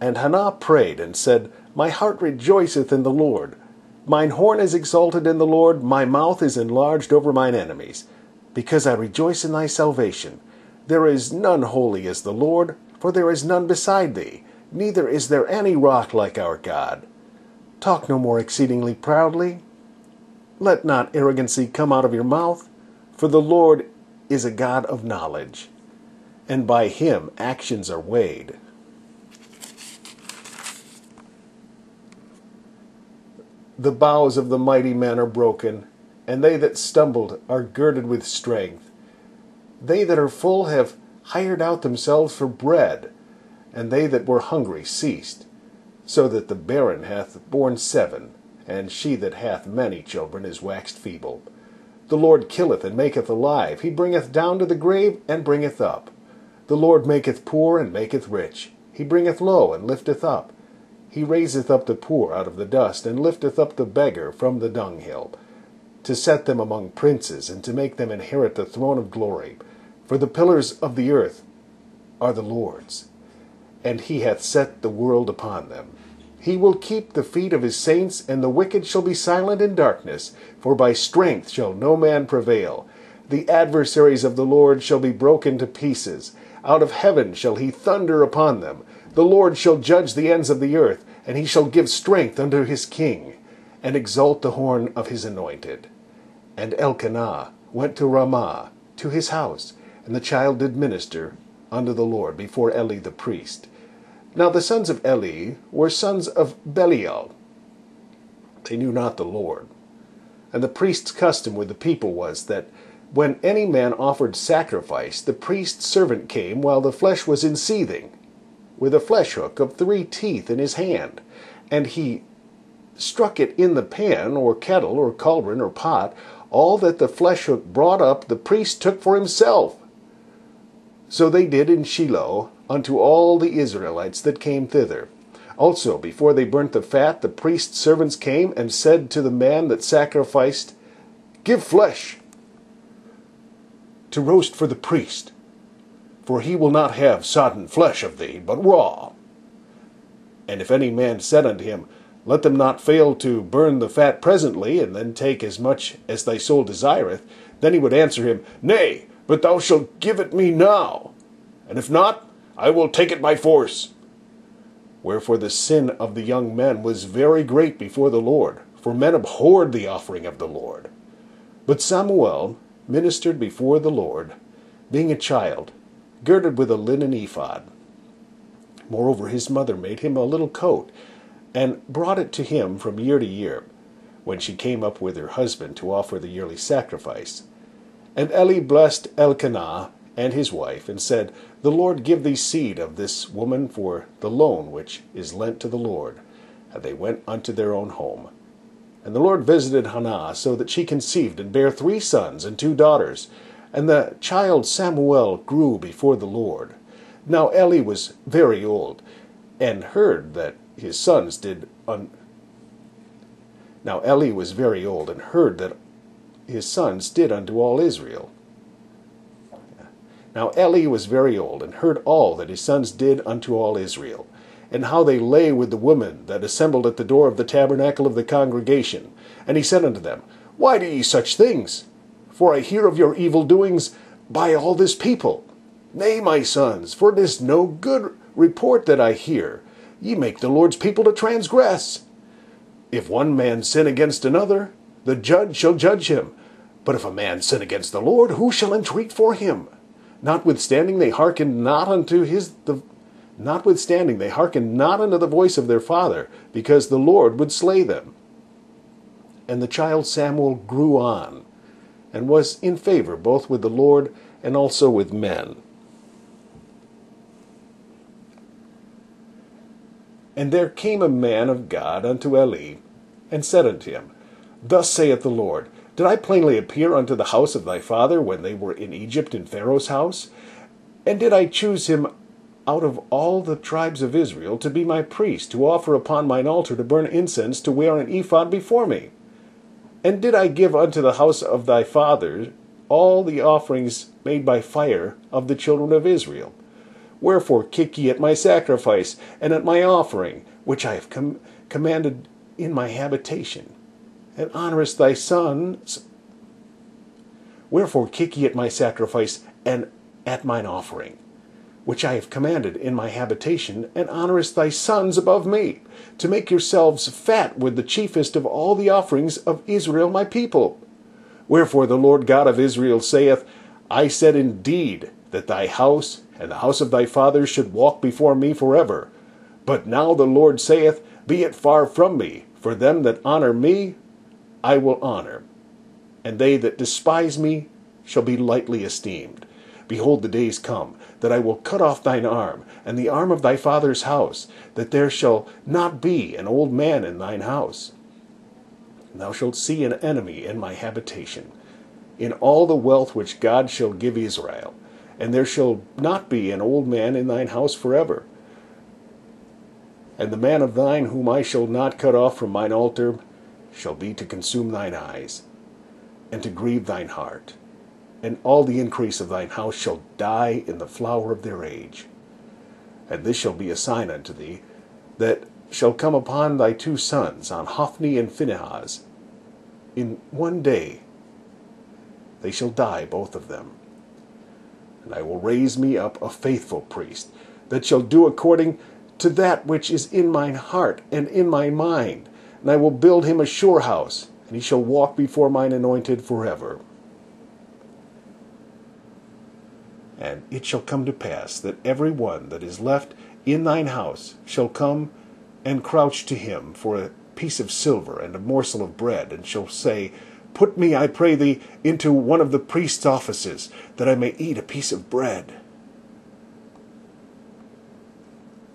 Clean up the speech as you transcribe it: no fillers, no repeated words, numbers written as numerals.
And Hannah prayed, and said, My heart rejoiceth in the Lord. Mine horn is exalted in the Lord, my mouth is enlarged over mine enemies, because I rejoice in thy salvation. There is none holy as the Lord, for there is none beside thee, neither is there any rock like our God. Talk no more exceedingly proudly. Let not arrogancy come out of your mouth, for the Lord is a God of knowledge, and by him actions are weighed. The bows of the mighty men are broken, and they that stumbled are girded with strength. They that are full have hired out themselves for bread, and they that were hungry ceased, so that the barren hath borne 7, and she that hath many children is waxed feeble. The Lord killeth and maketh alive, he bringeth down to the grave and bringeth up. The Lord maketh poor and maketh rich, he bringeth low and lifteth up. He raiseth up the poor out of the dust, and lifteth up the beggar from the dunghill, to set them among princes, and to make them inherit the throne of glory. For the pillars of the earth are the Lord's, and he hath set the world upon them. He will keep the feet of his saints, and the wicked shall be silent in darkness, for by strength shall no man prevail. The adversaries of the Lord shall be broken to pieces. Out of heaven shall he thunder upon them. The Lord shall judge the ends of the earth, and he shall give strength unto his king, and exalt the horn of his anointed. And Elkanah went to Ramah, to his house, and the child did minister unto the Lord before Eli the priest. Now the sons of Eli were sons of Belial. They knew not the Lord. And the priest's custom with the people was that when any man offered sacrifice, the priest's servant came while the flesh was in seething, with a flesh hook of 3 teeth in his hand, and he struck it in the pan, or kettle, or cauldron, or pot. All that the flesh hook brought up the priest took for himself. So they did in Shiloh unto all the Israelites that came thither. Also, before they burnt the fat, the priest's servants came and said to the man that sacrificed, Give flesh to roast for the priest, for he will not have sodden flesh of thee, but raw. And if any man said unto him, Let them not fail to burn the fat presently, and then take as much as thy soul desireth, then he would answer him, Nay, but thou shalt give it me now, and if not, I will take it by force. Wherefore the sin of the young men was very great before the Lord, for men abhorred the offering of the Lord. But Samuel ministered before the Lord, being a child, girded with a linen ephod. Moreover, his mother made him a little coat, and brought it to him from year to year, when she came up with her husband to offer the yearly sacrifice. And Eli blessed Elkanah and his wife, and said, The Lord give thee seed of this woman for the loan which is lent to the Lord. And they went unto their own home. And the Lord visited Hannah, so that she conceived, and bare 3 sons and 2 daughters. And the child Samuel grew before the Lord. Now Eli was very old, and heard that his sons did unto all Israel. Now Eli was very old, and heard all that his sons did unto all Israel, and how they lay with the women that assembled at the door of the tabernacle of the congregation. And he said unto them, Why do ye such things? For I hear of your evil doings by all this people. Nay, my sons, for it is no good report that I hear. Ye make the Lord's people to transgress. If one man sin against another, the judge shall judge him. But if a man sin against the Lord, who shall entreat for him? Notwithstanding they hearkened not unto the voice of their father, because the Lord would slay them. And the child Samuel grew on, and was in favor both with the Lord and also with men. And there came a man of God unto Eli, and said unto him, Thus saith the Lord, Did I plainly appear unto the house of thy father when they were in Egypt in Pharaoh's house? And did I choose him out of all the tribes of Israel to be my priest, to offer upon mine altar to burn incense, to wear an ephod before me? And did I give unto the house of thy father all the offerings made by fire of the children of Israel? Wherefore kick ye at my sacrifice, and at my offering, which I have commanded in my habitation, and honorest thy sons. Wherefore kick ye at my sacrifice, and at mine offering, which I have commanded in my habitation, and honorest thy sons above me, to make yourselves fat with the chiefest of all the offerings of Israel my people. Wherefore the Lord God of Israel saith, I said indeed that thy house and the house of thy fathers should walk before me forever. But now the Lord saith, Be it far from me, for them that honor me I will honor, and they that despise me shall be lightly esteemed. Behold, the days come, that I will cut off thine arm, and the arm of thy father's house, that there shall not be an old man in thine house. Thou shalt see an enemy in my habitation, in all the wealth which God shall give Israel, and there shall not be an old man in thine house forever. And the man of thine whom I shall not cut off from mine altar shall be to consume thine eyes, and to grieve thine heart. And all the increase of thine house shall die in the flower of their age. And this shall be a sign unto thee, that shall come upon thy two sons, on Hophni and Phinehas. In one day they shall die, both of them. And I will raise me up a faithful priest, that shall do according to that which is in mine heart and in my mind. And I will build him a sure house, and he shall walk before mine anointed forever. And it shall come to pass that every one that is left in thine house shall come and crouch to him for a piece of silver and a morsel of bread, and shall say, Put me, I pray thee, into one of the priest's offices, that I may eat a piece of bread.